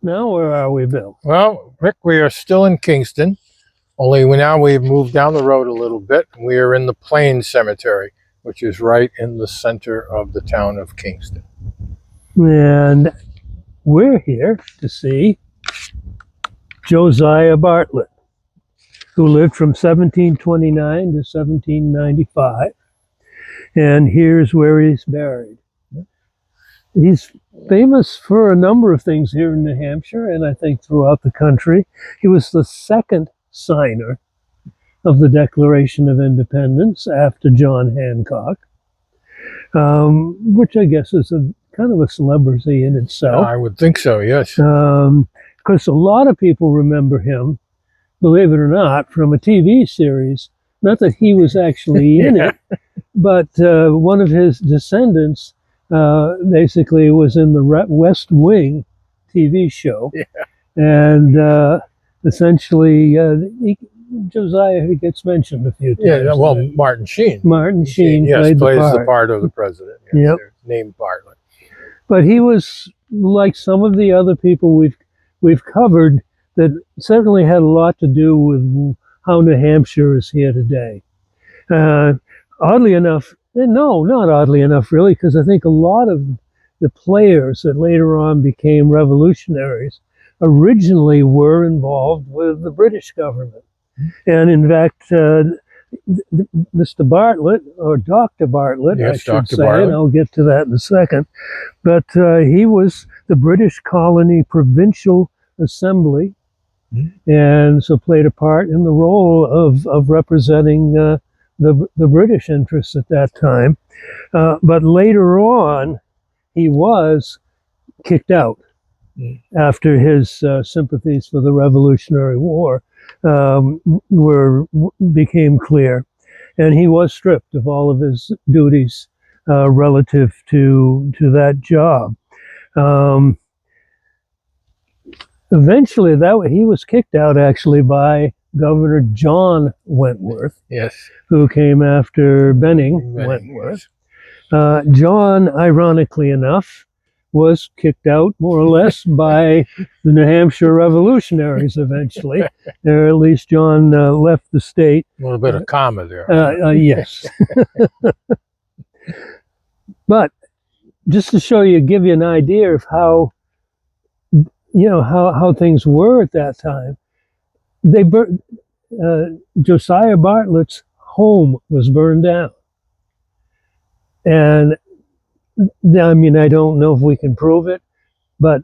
now? Where are we, Bill? Well, Rick, we are still in Kingston, only now we've moved down the road a little bit. We are in the Plain Cemetery, which is right in the center of the town of Kingston. And we're here to see Josiah Bartlett, who lived from 1729 to 1795. And here's where he's buried. He's famous for a number of things here in New Hampshire, and I think throughout the country. He was the second signer of the Declaration of Independence after John Hancock, which I guess is a kind of a celebrity in itself. I would think so, yes. Because a lot of people remember him, believe it or not, from a TV series. Not that he was actually in it, but one of his descendants basically was in the West Wing TV show. Yeah. And essentially, Josiah gets mentioned a few times. Yeah, well, Martin Sheen. Martin Sheen yes, plays the the part of the president. Yes, Yep. named Bartlett. But he was like some of the other people we've covered that certainly had a lot to do with how New Hampshire is here today. Oddly enough, no, not oddly enough, really, because I think a lot of the players that later on became revolutionaries originally were involved with the British government. And in fact, Mr. Bartlett, or Dr. Bartlett, yes, I should Dr. say, Bartlett. and I'll get to that in a second, but he was the British Colony Provincial Assembly, and so played a part in the role of representing the British interests at that time. But later on, he was kicked out after his sympathies for the Revolutionary War became clear, and he was stripped of all of his duties relative to that job. Eventually, he was kicked out actually by Governor John Wentworth, yes, who came after Benning Wentworth. John, ironically enough, was kicked out more or less by the New Hampshire revolutionaries eventually, or at least John left the state. A little bit of comma there. Yes. But just to give you an idea of how things were at that time, Josiah Bartlett's home was burned down. And I mean, I don't know if we can prove it, but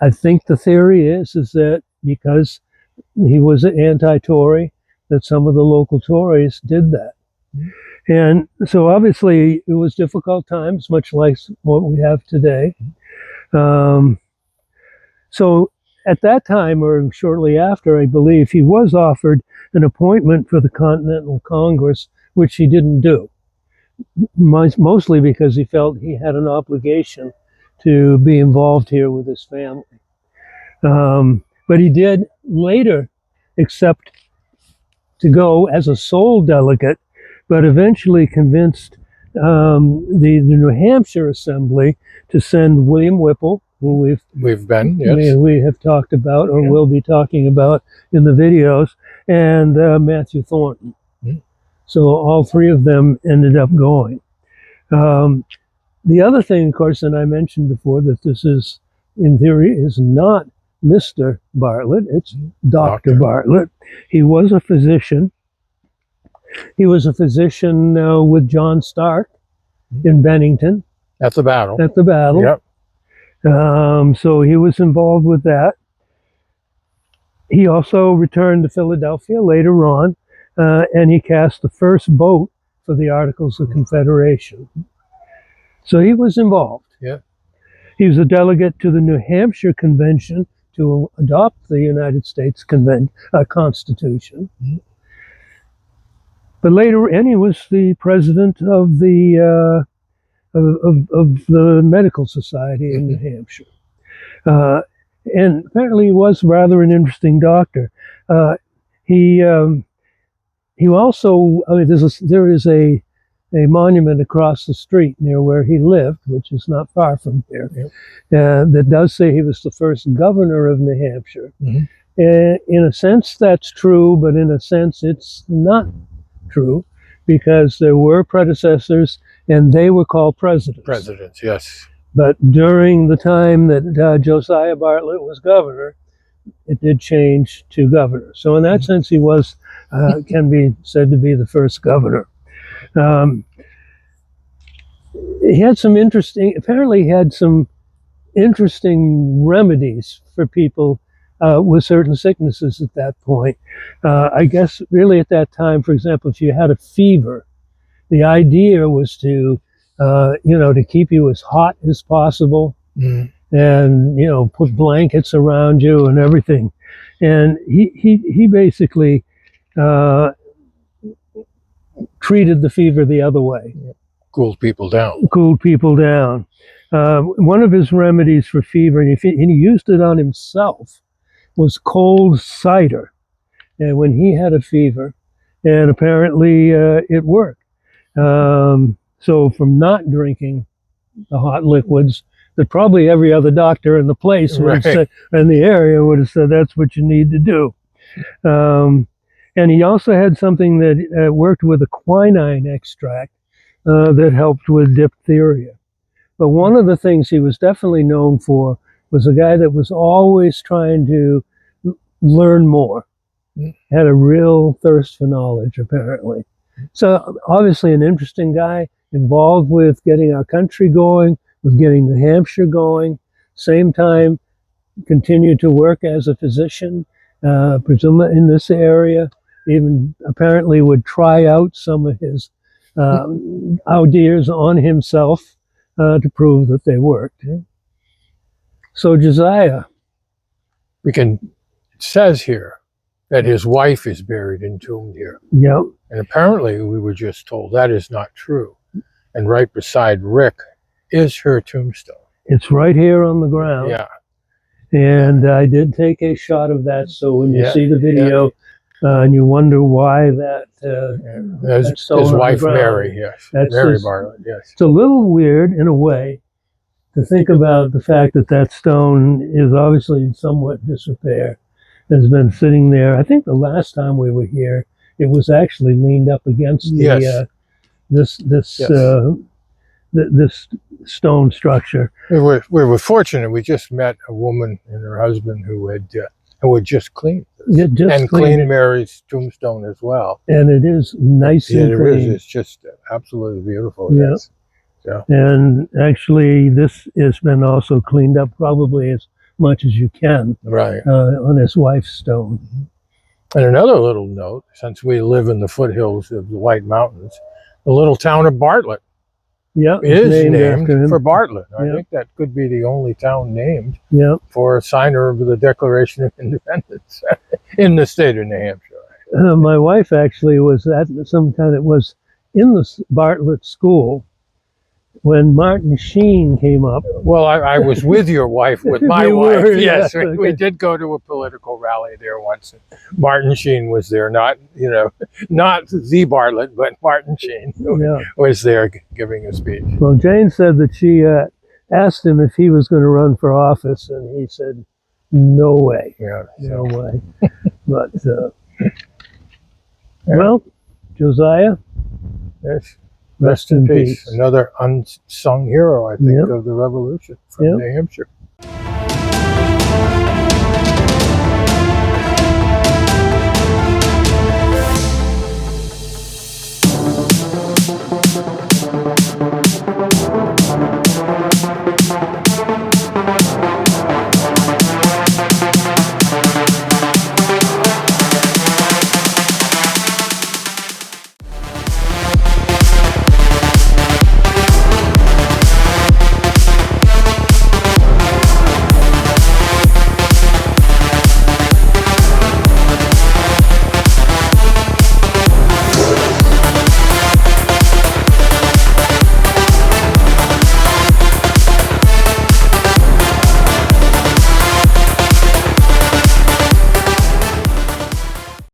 I think the theory is that because he was an anti-Tory, that some of the local Tories did that. And so obviously it was difficult times, much like what we have today. So at that time, or shortly after, I believe, he was offered an appointment for the Continental Congress, which he didn't do. Mostly because he felt he had an obligation to be involved here with his family. But he did later accept to go as a sole delegate, but eventually convinced the New Hampshire Assembly to send William Whipple, who we have talked about or will be talking about in the videos, and Matthew Thornton. So all three of them ended up going. The other thing, of course, and I mentioned before, that this is, in theory, is not Mr. Bartlett, it's Dr. Bartlett. He was a physician. He was a physician with John Stark in Bennington. At the battle. Yep. So he was involved with that. He also returned to Philadelphia later on, and he cast the first vote for the Articles of Confederation. So he was involved. Yeah. He was a delegate to the New Hampshire Convention to adopt the United States Constitution. But later, and he was the president of the Medical Society in New Hampshire. And apparently he was rather an interesting doctor. He also, I mean, there is a a monument across the street near where he lived, which is not far from here, Yep. that does say he was the first governor of New Hampshire. Mhm. In a sense, that's true, but in a sense, it's not true, because there were predecessors and they were called presidents. Presidents, yes. But during the time that Josiah Bartlett was governor, it did change to governor. So in that sense, he was, can be said to be the first governor. He had some interesting, apparently he had some interesting remedies for people with certain sicknesses at that point. I guess really at that time, for example, if you had a fever, the idea was to, to keep you as hot as possible, and put blankets around you and everything. And he basically treated the fever the other way. Cooled people down. Cooled people down. One of his remedies for fever, and he used it on himself, was cold cider. And when he had a fever, and apparently it worked. So from not drinking the hot liquids, that probably every other doctor in the place would have said, in the area would have said, that's what you need to do. And he also had something that worked with a quinine extract that helped with diphtheria. But one of the things he was definitely known for was a guy that was always trying to learn more. Had a real thirst for knowledge, apparently. So obviously an interesting guy, involved with getting our country going, with getting New Hampshire going. Same time, continued to work as a physician, presumably in this area. Even apparently would try out some of his ideas on himself to prove that they worked. So Josiah. It says here that his wife is buried entombed here. Yep. And apparently we were just told that is not true. And right beside Rick is her tombstone. It's right here on the ground. Yeah. And I did take a shot of that. So when you see the video and you wonder why that that's his wife, Mary, yes. Mary Bartlett, yes. It's a little weird in a way to think about the fact that that stone is obviously in somewhat disrepair. Has been sitting there. I think the last time we were here, it was actually leaned up against the this stone structure. We were fortunate. We just met a woman and her husband who had just cleaned this. Cleaned Mary's tombstone as well. And it is nice and clean. It is. It's just absolutely beautiful. Yeah. Yes. So. And actually, this has been also cleaned up probably as much as you can, right, on his wife's stone. And another little note, since we live in the foothills of the White Mountains, the little town of Bartlett is named for Bartlett. I think that could be the only town named for a signer of the Declaration of Independence in the state of New Hampshire. My wife actually was at some kind of was in the Bartlett school when Martin Sheen came up. Well, I was with your wife, with my wife. Yes, we did go to a political rally there once. Martin Sheen was there, not the Bartlett, but Martin Sheen was there giving a speech. Well, Jane said that she asked him if he was going to run for office, and he said, no way. Yeah, no way. But, well, Josiah. Yes. Rest in peace. Another unsung hero, I think, of the Revolution from New Hampshire.